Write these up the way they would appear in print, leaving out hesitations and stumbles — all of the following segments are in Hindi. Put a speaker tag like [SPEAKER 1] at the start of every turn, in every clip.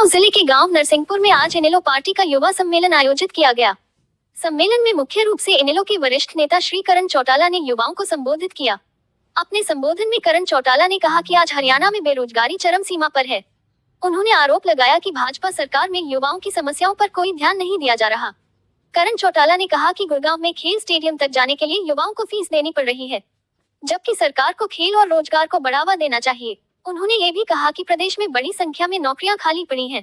[SPEAKER 1] गुड़गांव जिले के गांव नरसिंहपुर में आज इनेलो पार्टी का युवा सम्मेलन आयोजित किया गया। सम्मेलन में मुख्य रूप से इनेलो के वरिष्ठ नेता श्री करण चौटाला ने युवाओं को संबोधित किया। अपने संबोधन में करण चौटाला ने कहा कि आज हरियाणा में बेरोजगारी चरम सीमा पर है। उन्होंने आरोप लगाया कि भाजपा सरकार में युवाओं की समस्याओं पर कोई ध्यान नहीं दिया जा रहा। करण चौटाला ने कहा कि गुड़गांव में खेल स्टेडियम तक जाने के लिए युवाओं को फीस देनी पड़ रही है, जबकि सरकार को खेल और रोजगार को बढ़ावा देना चाहिए। उन्होंने ये भी कहा कि प्रदेश में बड़ी संख्या में नौकरियां खाली पड़ी हैं।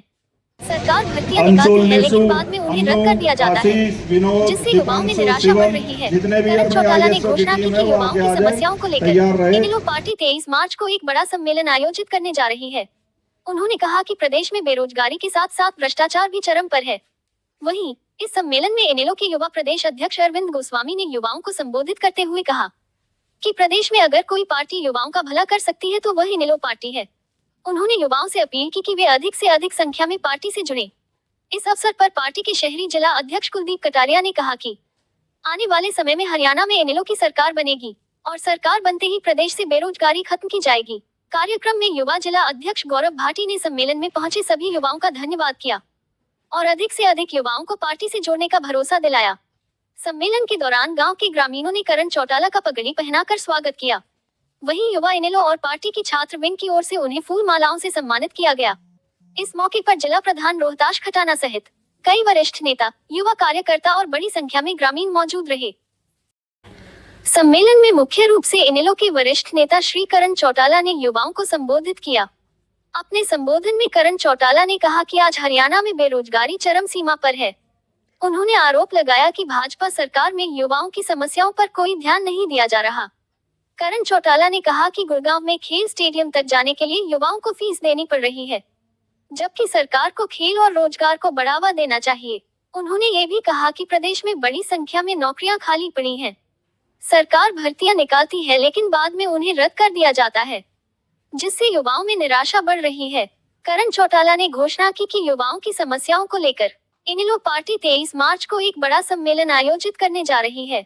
[SPEAKER 1] सरकार भर्तियां निकालती है लेकिन बाद में उन्हें रद्द कर दिया जाता है, जिससे युवाओं में निराशा बढ़ रही है। करण चौटाला ने घोषणा की कि युवाओं की समस्याओं को लेकर इनेलो पार्टी 23 मार्च को एक बड़ा सम्मेलन आयोजित करने जा रही है। उन्होंने कहा कि प्रदेश में बेरोजगारी के साथ साथ भ्रष्टाचार भी चरम पर है। वहीं इस सम्मेलन में इनेलो के युवा प्रदेश अध्यक्ष अरविंद गोस्वामी ने युवाओं को संबोधित करते हुए कहा कि प्रदेश में अगर कोई पार्टी युवाओं का भला कर सकती है तो वह इनेलो पार्टी है। उन्होंने युवाओं से अपील की कि वे अधिक से अधिक संख्या में पार्टी से जुड़ें। इस अवसर पर पार्टी के शहरी जिला अध्यक्ष कुलदीप कटारिया ने कहा कि आने वाले समय में हरियाणा में इनेलो की सरकार बनेगी और सरकार बनते ही प्रदेश से बेरोजगारी खत्म की जाएगी। कार्यक्रम में युवा जिला अध्यक्ष गौरव भाटी ने सम्मेलन में पहुंचे सभी युवाओं का धन्यवाद किया और अधिक से अधिक युवाओं को पार्टी से जोड़ने का भरोसा दिलाया। सम्मेलन के दौरान गांव के ग्रामीणों ने करण चौटाला का पगड़ी पहनाकर स्वागत किया। वहीं युवा इनेलो और पार्टी की छात्र विंग की ओर से उन्हें फूल मालाओं से सम्मानित किया गया। इस मौके पर जिला प्रधान रोहताश खटाना सहित कई वरिष्ठ नेता, युवा कार्यकर्ता और बड़ी संख्या में ग्रामीण मौजूद रहे। सम्मेलन में मुख्य रूप से इनेलो के वरिष्ठ नेता श्री करण चौटाला ने युवाओं को संबोधित किया। अपने संबोधन में करण चौटाला ने कहा कि आज हरियाणा में बेरोजगारी चरम सीमा पर है। उन्होंने आरोप लगाया कि भाजपा सरकार में युवाओं की समस्याओं पर कोई ध्यान नहीं दिया जा रहा। करण चौटाला ने कहा कि गुड़गांव में खेल स्टेडियम तक जाने के लिए युवाओं को फीस देनी पड़ रही है, जबकि सरकार को खेल और रोजगार को बढ़ावा देना चाहिए। उन्होंने ये भी कहा कि प्रदेश में बड़ी संख्या में नौकरियां खाली पड़ी हैं। सरकार भर्तियां निकालती है लेकिन बाद में उन्हें रद्द कर दिया जाता है, जिससे युवाओं में निराशा बढ़ रही है। करण चौटाला ने घोषणा की कि युवाओं की समस्याओं को लेकर इनेलो पार्टी 23 मार्च को एक बड़ा सम्मेलन आयोजित करने जा रही है।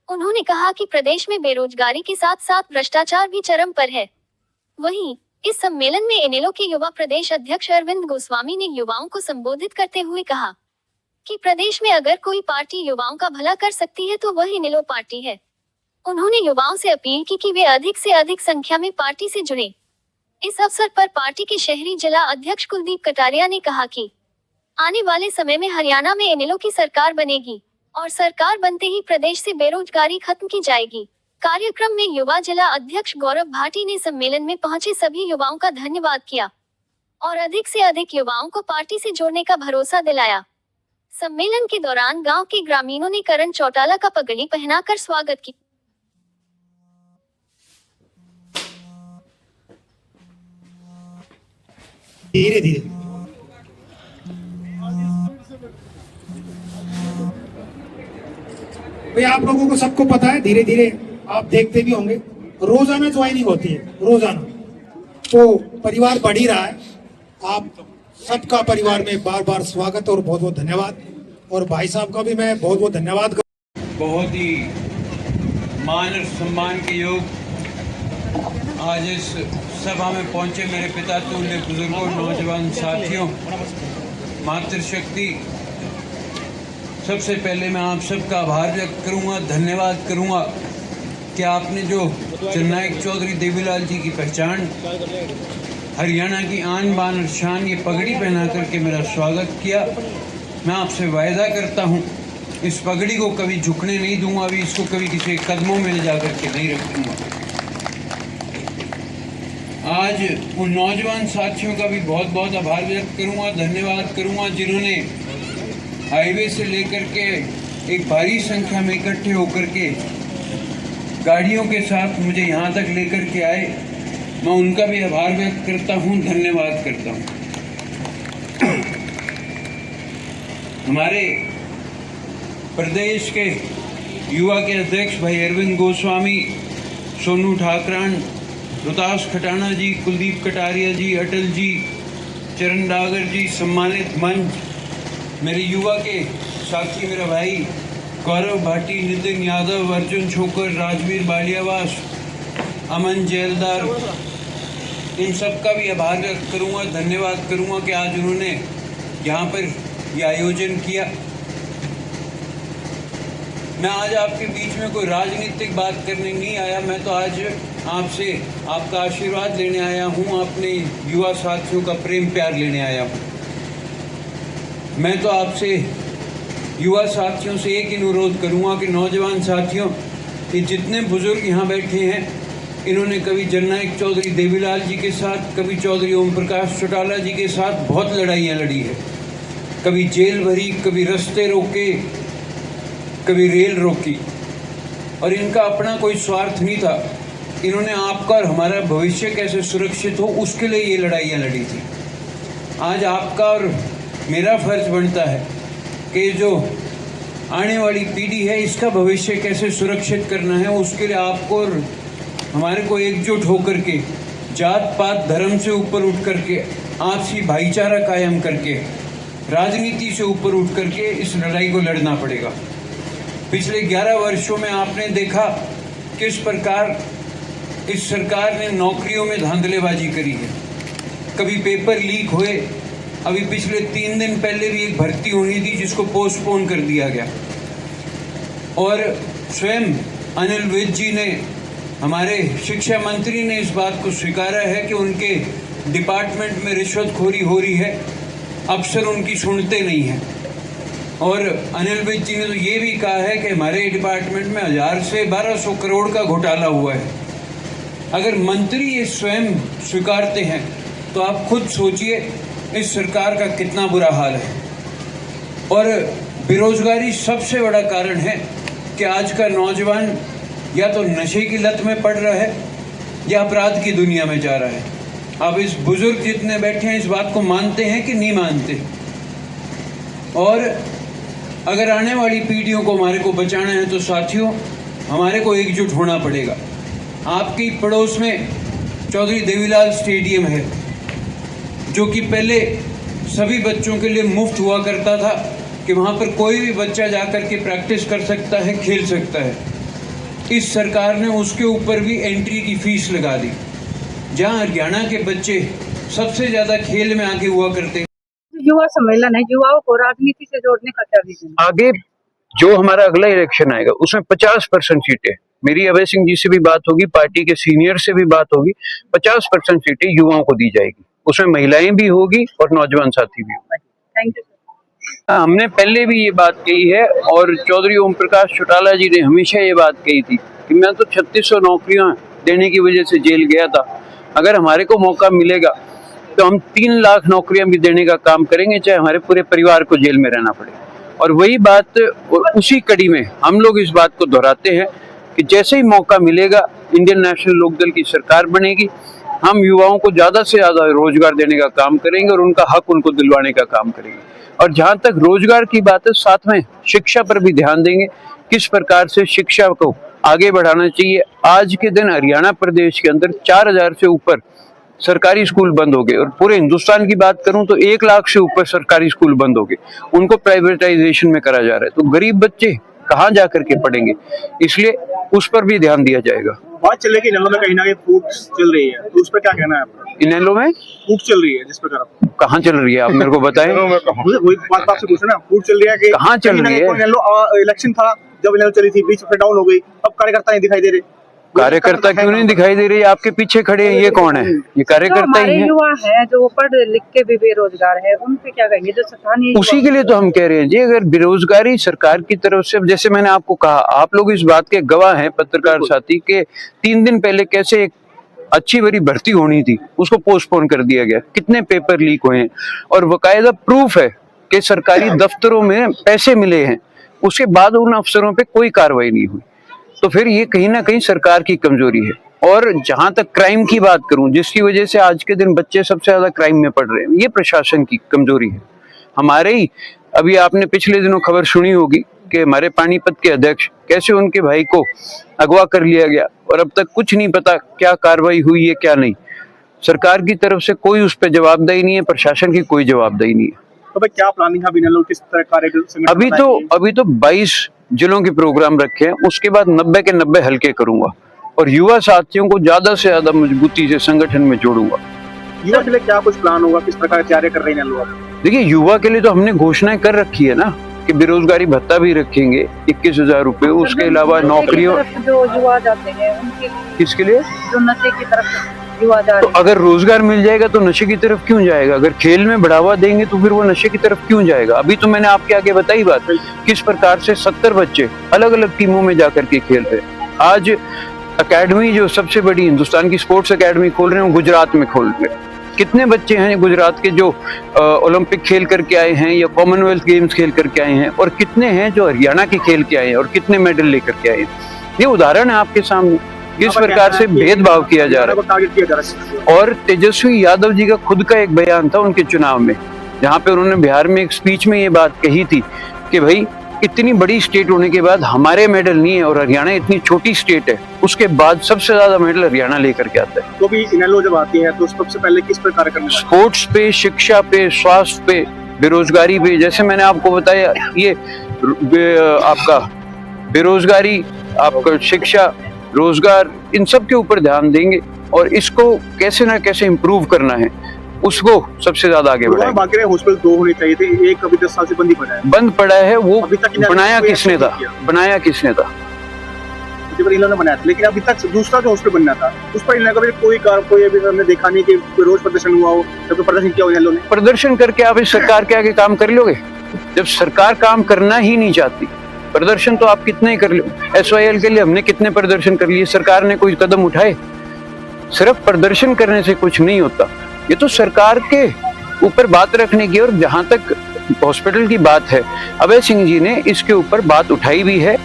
[SPEAKER 1] उन्होंने कहा कि प्रदेश में बेरोजगारी के साथ साथ भ्रष्टाचार भी चरम पर है। वहीं इस सम्मेलन में इनेलो के युवा प्रदेश अध्यक्ष अरविंद गोस्वामी ने युवाओं को संबोधित करते हुए कहा कि प्रदेश में अगर कोई पार्टी युवाओं का भला कर सकती है तो वह इनेलो पार्टी है। उन्होंने युवाओं से अपील की कि वे अधिक से अधिक संख्या में पार्टी से जुड़ें। इस अवसर पर पार्टी के शहरी जिला अध्यक्ष कुलदीप कटारिया ने कहा कि आने वाले समय में हरियाणा में इनेलो की सरकार बनेगी और सरकार बनते ही प्रदेश से बेरोजगारी खत्म की जाएगी। कार्यक्रम में युवा जिला अध्यक्ष गौरव भाटी ने सम्मेलन में पहुंचे सभी युवाओं का धन्यवाद किया और अधिक से अधिक युवाओं को पार्टी से जोड़ने का भरोसा दिलाया। सम्मेलन के दौरान गांव के ग्रामीणों ने करण चौटाला का पगड़ी पहनाकर स्वागत किया।
[SPEAKER 2] धीरे धीरे भाई, आप लोगों को सबको पता है, धीरे धीरे आप देखते भी होंगे, रोजाना ज्वाइनिंग होती है, रोजाना तो परिवार बढ़ ही रहा है। आप सबका परिवार में बार बार स्वागत और बहुत बहुत धन्यवाद। और भाई साहब का भी मैं बहुत बहुत धन्यवाद करता हूं।
[SPEAKER 3] बहुत ही मान और सम्मान के योग आज इस सभा में पहुंचे मेरे पिता तुल्य बुजुर्गों, नौजवान साथियों, मातृशक्ति, सबसे पहले मैं आप सबका आभार व्यक्त करूंगा, धन्यवाद करूंगा कि आपने जो जननायक चौधरी देवीलाल जी की पहचान, हरियाणा की आन बान और शान, ये पगड़ी पहना करके मेरा स्वागत किया। मैं आपसे वायदा करता हूं इस पगड़ी को कभी झुकने नहीं दूंगा, अभी इसको कभी किसी कदमों में ले जा करके नहीं रखूंगा। आज उन नौजवान साथियों का भी बहुत बहुत आभार व्यक्त करूंगा, धन्यवाद करूंगा जिन्होंने हाईवे से लेकर के एक भारी संख्या में इकट्ठे होकर के गाड़ियों के साथ मुझे यहाँ तक लेकर के आए। मैं उनका भी आभार व्यक्त करता हूँ, धन्यवाद करता हूँ। हमारे प्रदेश के युवा के अध्यक्ष भाई अरविंद गोस्वामी, सोनू ठाकरान, रोहताश खटाना जी, कुलदीप कटारिया जी, अटल जी, चरण डागर जी, सम्मानित मंच, मेरे युवा के साथी मेरा भाई गौरव भाटी, नितिन यादव, अर्जुन छोकर, राजवीर बालियावास, अमन जेलदार, इन सब का भी आभार व्यक्त करूँगा, धन्यवाद करूँगा कि आज उन्होंने यहाँ पर ये आयोजन किया। मैं आज आपके बीच में कोई राजनीतिक बात करने नहीं आया, मैं तो आज आपसे आपका आशीर्वाद लेने आया हूँ, अपने युवा साथियों का प्रेम प्यार लेने आया हूँ। मैं तो आपसे युवा साथियों से एक ही अनुरोध करूँगा कि नौजवान साथियों, ये जितने बुजुर्ग यहाँ बैठे हैं, इन्होंने कभी जननायक चौधरी देवीलाल जी के साथ, कभी चौधरी ओम प्रकाश चौटाला जी के साथ बहुत लड़ाइयाँ लड़ी है। कभी जेल भरी, कभी रास्ते रोके, कभी रेल रोकी, और इनका अपना कोई स्वार्थ नहीं था। इन्होंने आपका और हमारा भविष्य कैसे सुरक्षित हो उसके लिए ये लड़ाइयाँ लड़ी थी। आज आपका और मेरा फर्ज बनता है कि जो आने वाली पीढ़ी है इसका भविष्य कैसे सुरक्षित करना है, उसके लिए आपको और हमारे को एकजुट होकर के, जात पात धर्म से ऊपर उठ करके, आपसी भाईचारा कायम करके, राजनीति से ऊपर उठ करके इस लड़ाई को लड़ना पड़ेगा। पिछले 11 वर्षों में आपने देखा किस प्रकार इस सरकार ने नौकरियों में धांधलेबाजी करी है। कभी पेपर लीक हुए, अभी पिछले 3 दिन पहले भी एक भर्ती होनी थी जिसको पोस्टपोन कर दिया गया, और स्वयं अनिल विज जी ने, हमारे शिक्षा मंत्री ने इस बात को स्वीकारा है कि उनके डिपार्टमेंट में रिश्वतखोरी हो रही है, अफसर उनकी सुनते नहीं हैं। और अनिल विज जी ने तो ये भी कहा है कि हमारे डिपार्टमेंट में 1000 से 1200 करोड़ का घोटाला हुआ है। अगर मंत्री ये स्वयं स्वीकारते हैं तो आप खुद सोचिए इस सरकार का कितना बुरा हाल है। और बेरोजगारी सबसे बड़ा कारण है कि आज का नौजवान या तो नशे की लत में पड़ रहा है या अपराध की दुनिया में जा रहा है। अब इस बुजुर्ग जितने बैठे हैं इस बात को मानते हैं कि नहीं मानते? और अगर आने वाली पीढ़ियों को हमारे को बचाना है तो साथियों, हमारे को एकजुट होना पड़ेगा। आपकी पड़ोस में चौधरी देवीलाल स्टेडियम है, जो कि पहले सभी बच्चों के लिए मुफ्त हुआ करता था कि वहाँ पर कोई भी बच्चा जाकर के प्रैक्टिस कर सकता है, खेल सकता है। इस सरकार ने उसके ऊपर भी एंट्री की फीस लगा दी। जहाँ हरियाणा के बच्चे सबसे ज़्यादा खेल में आगे हुआ करते।
[SPEAKER 4] युवा सम्मेलन है, युवाओं को राजनीति से जोड़ने का क्या विजन?
[SPEAKER 5] आगे जो हमारा अगला इलेक्शन आएगा उसमें 50% सीटें, मेरी अभय सिंह जी से भी बात होगी, पार्टी के सीनियर से भी बात होगी, 50% सीटें युवाओं को दी जाएगी। उसमें महिलाएं भी होगी और नौजवान साथी भी होंगे।
[SPEAKER 4] Thank you sir.
[SPEAKER 5] हमने पहले भी ये बात कही है और चौधरी ओम प्रकाश चौटाला जी ने हमेशा ये बात कही थी कि मैं तो 3600 नौकरियां देने की वजह से जेल गया था। अगर हमारे को मौका मिलेगा तो हम 3 लाख नौकरियां भी देने का काम करेंगे, चाहे हमारे पूरे परिवार को जेल में रहना पड़े। और वही बात, उसी कड़ी में हम लोग इस बात को दोहराते हैं कि जैसे ही मौका मिलेगा, इंडियन नेशनल लोकदल की सरकार बनेगी, हम युवाओं को ज्यादा से ज्यादा रोजगार देने का काम करेंगे और उनका हक उनको दिलवाने का काम करेंगे। और जहां तक रोजगार की बात है, साथ में शिक्षा पर भी ध्यान देंगे, किस प्रकार से शिक्षा को आगे बढ़ाना चाहिए। आज के दिन हरियाणा प्रदेश के अंदर 4000 से ऊपर सरकारी स्कूल बंद हो गए, और पूरे हिंदुस्तान की बात करूं तो 1 लाख से ऊपर सरकारी स्कूल बंद हो गए, उनको प्राइवेटाइजेशन में करा जा रहा है। तो गरीब बच्चे कहाँ जा करके पढ़ेंगे, इसलिए उस पर भी ध्यान दिया जाएगा।
[SPEAKER 6] बात चल रही है कि इनेलो में कहीं ना कहीं फूट चल रही है, तो उस पर क्या कहना है आपका?
[SPEAKER 5] इनेलो में
[SPEAKER 6] फूट चल रही है, जिस प्रकार
[SPEAKER 5] कहाँ चल रही है आप मेरे को बताएं।
[SPEAKER 6] वही बात आपसे पूछ रहे हैं, फूट चल रही है कि
[SPEAKER 5] कहाँ चल रही है?
[SPEAKER 6] इनेलो इलेक्शन था, जब इनेलो चली थी, बीच में डाउन हो गई, अब कार्यकर्ता नहीं दिखाई दे रहे।
[SPEAKER 5] कार्यकर्ता क्यों नहीं दिखाई दे रही? आपके पीछे खड़े हैं, ये कौन है? ये कार्यकर्ता ही है।
[SPEAKER 4] युवा है जो पढ़ लिख के भी बेरोजगार है, उन पे क्या कहेंगे जो स्थानीय?
[SPEAKER 5] उसी के लिए तो हम कह रहे हैं जी, अगर बेरोजगारी सरकार की तरफ से, जैसे मैंने आपको कहा, आप लोग इस बात के गवाह हैं पत्रकार साथी के, 3 दिन पहले कैसे एक अच्छी बड़ी भर्ती होनी थी उसको पोस्टपोन कर दिया गया, कितने पेपर लीक हुए हैं, और बकायदा प्रूफ है कि सरकारी दफ्तरों में पैसे मिले हैं, उसके बाद उन अफसरों पे कोई कार्रवाई नहीं हुई। तो फिर ये कहीं ना कहीं सरकार की कमजोरी है। और जहां तक क्राइम की बात करूं, जिसकी वजह से आज के दिन बच्चे सबसे ज्यादा क्राइम में पड़ रहे हैं, ये प्रशासन की कमजोरी है। हमारे ही अभी आपने पिछले दिनों खबर सुनी होगी कि हमारे पानीपत के अध्यक्ष, कैसे उनके भाई को अगवा कर लिया गया और अब तक कुछ नहीं पता क्या कार्रवाई हुई है क्या नहीं। सरकार की तरफ से कोई उस पर जवाबदेही नहीं है, प्रशासन की कोई जवाबदेही नहीं है।
[SPEAKER 6] तो भाई क्या प्लानिंग है इनेलो, किस तरह कार्य?
[SPEAKER 5] अभी तो 22 जिलों के प्रोग्राम रखे हैं, उसके बाद 90 के 90 हल्के करूंगा और युवा साथियों को ज्यादा से ज्यादा मजबूती से संगठन में जोड़ूंगा।
[SPEAKER 6] युवा के लिए क्या कुछ प्लान होगा, किस प्रकार की तैयारी कर रहे हैं लोग?
[SPEAKER 5] देखिए, युवा के लिए तो हमने घोषणाएं कर रखी है ना कि बेरोजगारी भत्ता भी रखेंगे 21,000 रुपए, उसके अलावा नौकरियों।
[SPEAKER 4] जो युवा जाते हैं उनके
[SPEAKER 5] किसके लिए?
[SPEAKER 4] जो नशे की तरफ युवा जा
[SPEAKER 5] तो
[SPEAKER 4] रहे हैं।
[SPEAKER 5] अगर रोजगार मिल जाएगा तो नशे की तरफ क्यों जाएगा? अगर खेल में बढ़ावा देंगे तो फिर वो नशे की तरफ क्यों जाएगा? अभी तो मैंने आपके आगे बताई बात, किस प्रकार से 70 बच्चे अलग अलग टीमों में जाकर के खेल रहे हैं। आज अकेडमी जो सबसे बड़ी हिंदुस्तान की स्पोर्ट्स अकेडमी खोल रहे हैं, वो गुजरात में खोल रहे हैं। कितने बच्चे हैं गुजरात के जो ओलंपिक खेल करके आए हैं या कॉमनवेल्थ गेम्स खेल करके आए हैं, और कितने हैं जो हरियाणा के खेल के आए हैं और कितने मेडल लेकर के आए हैं। ये उदाहरण है आपके सामने किस प्रकार से भेदभाव किया जा रहा है। और तेजस्वी यादव जी का खुद का एक बयान था उनके चुनाव में, जहाँ पे उन्होंने बिहार में एक स्पीच में ये बात कही थी कि भाई इतनी बड़ी स्टेट होने के बाद हमारे मेडल नहीं है, और हरियाणा इतनी छोटी स्टेट है, उसके बाद सबसे ज्यादा मेडल हरियाणा लेकर के आता है।
[SPEAKER 6] तो भी इनेलो जब आती है तो सबसे पहले किस प्रकार करना?
[SPEAKER 5] स्पोर्ट्स पे, शिक्षा पे, स्वास्थ्य पे, बेरोजगारी पे, जैसे मैंने आपको बताया, ये आपका बेरोजगारी, आपका शिक्षा, रोजगार, इन सब के ऊपर ध्यान देंगे और इसको कैसे ना कैसे इम्प्रूव करना है, उसको सबसे ज्यादा आगे बढ़ाएंगे।
[SPEAKER 6] बाकी हॉस्पिटल 2 होने चाहिए थे, एक अभी 10 साल से बंद ही पड़ा है।
[SPEAKER 5] बंद पड़ा है, वो
[SPEAKER 6] अभी तक
[SPEAKER 5] बनाया किसने था? बनाया किसने था?
[SPEAKER 6] इन्होंने बनाया था, लेकिन अभी तक दूसरा जो हॉस्पिटल बनना था उस पर इन्होंने कभी कोई अभी हमने देखा नहीं कि कोई रोज प्रदर्शन हुआ हो, जब प्रदर्शन किया हो इन्होंने।
[SPEAKER 5] प्रदर्शन करके आप इस सरकार के आगे काम कर लोगे? जब सरकार काम करना ही नहीं चाहती, प्रदर्शन तो आप कितने ही कर लो। SYL के लिए हमने कितने प्रदर्शन कर लिए, सरकार ने कोई कदम उठाए? सिर्फ प्रदर्शन करने से कुछ नहीं होता, ये तो सरकार के ऊपर बात रखने की। और जहां तक हॉस्पिटल की बात है, अभय सिंह जी ने इसके ऊपर बात उठाई भी है।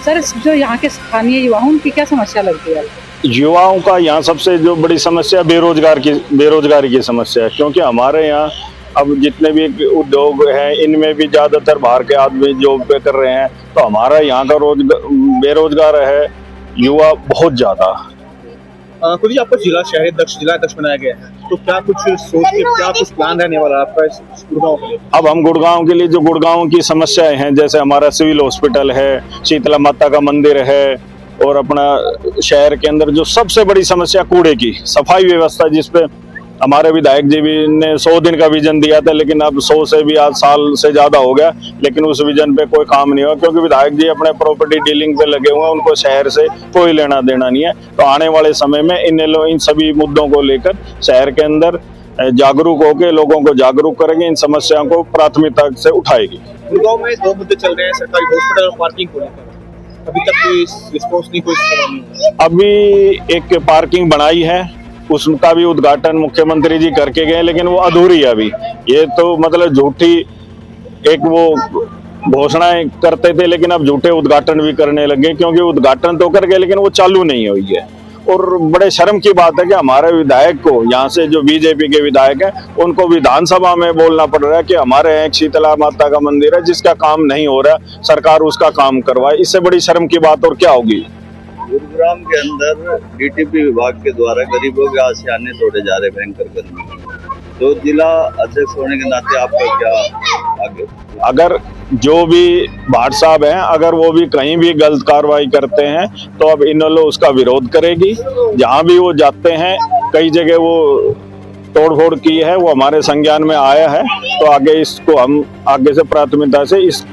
[SPEAKER 4] सर, जो यहाँ के स्थानीय युवा हैं उनकी क्या समस्या लगती है?
[SPEAKER 7] युवाओं का यहाँ सबसे जो बड़ी समस्या बेरोजगारी की समस्या है, क्योंकि हमारे यहाँ अब जितने भी उद्योग हैं इनमें भी ज्यादातर बाहर के आदमी जॉब पे कर रहे हैं, तो हमारा यहाँ का बेरोजगार है युवा बहुत ज्यादा।
[SPEAKER 6] खुद ही आपको जिला अध्यक्ष बनाया गया है, तो क्या कुछ सोच के क्या कुछ प्लान रहने वाला है आपका इस गुड़गांव के लिए?
[SPEAKER 7] अब हम गुड़गांव के लिए जो गुड़गांव की समस्याएं हैं, जैसे हमारा सिविल हॉस्पिटल है, शीतला माता का मंदिर है, और अपना शहर के अंदर जो सबसे बड़ी समस्या कूड़े की सफाई व्यवस्था, जिसपे हमारे विधायक जी भी ने 100 दिन का विजन दिया था, लेकिन अब 100 से भी आज साल से ज्यादा हो गया, लेकिन उस विजन पे कोई काम नहीं हुआ, क्योंकि विधायक जी अपने प्रॉपर्टी डीलिंग पे लगे हुए हैं, उनको शहर से कोई लेना देना नहीं है। तो आने वाले समय में इन सभी मुद्दों को लेकर शहर के अंदर जागरूक होकर लोगों को जागरूक करेंगे, इन समस्याओं को प्राथमिकता से उठाएगी।
[SPEAKER 6] गुड़गांव में 2 मुद्दे चल रहे हैं, सरकारी हॉस्पिटल और पार्किंग को लेकर। अभी तक कोई रिस्पॉन्स नहीं, कोई सवाल नहीं।
[SPEAKER 7] अभी एक पार्किंग बनाई है, उसका भी उद्घाटन मुख्यमंत्री जी करके गए, लेकिन वो अधूरी है अभी। ये तो मतलब झूठी एक वो घोषणाएं करते थे, लेकिन अब झूठे उद्घाटन भी करने लगे, क्योंकि उद्घाटन तो कर गए लेकिन वो चालू नहीं हुई है। और बड़े शर्म की बात है कि हमारे विधायक को, यहाँ से जो बीजेपी के विधायक हैं, उनको विधानसभा में बोलना पड़ रहा है कि हमारे यहाँ एक शीतला माता का मंदिर है जिसका काम नहीं हो रहा, सरकार उसका काम करवाए। इससे बड़ी शर्म की बात और क्या होगी?
[SPEAKER 8] गुरुग्राम के अंदर DTP विभाग के द्वारा गरीबों के आसे आने तोड़े जा रहे भयंकर गर्मी। तो जिला अध्यक्ष होने के नाते आपका क्या आगे?
[SPEAKER 7] अगर जो भी भाट साहब हैं, अगर वो भी कहीं भी गलत कार्रवाई करते हैं तो अब इनेलो उसका विरोध करेगी। जहां भी वो जाते हैं, कई जगह वो तोड़फोड़ की है, वो हमारे संज्ञान में आया है, तो आगे इसको हम आगे से प्राथमिकता से इस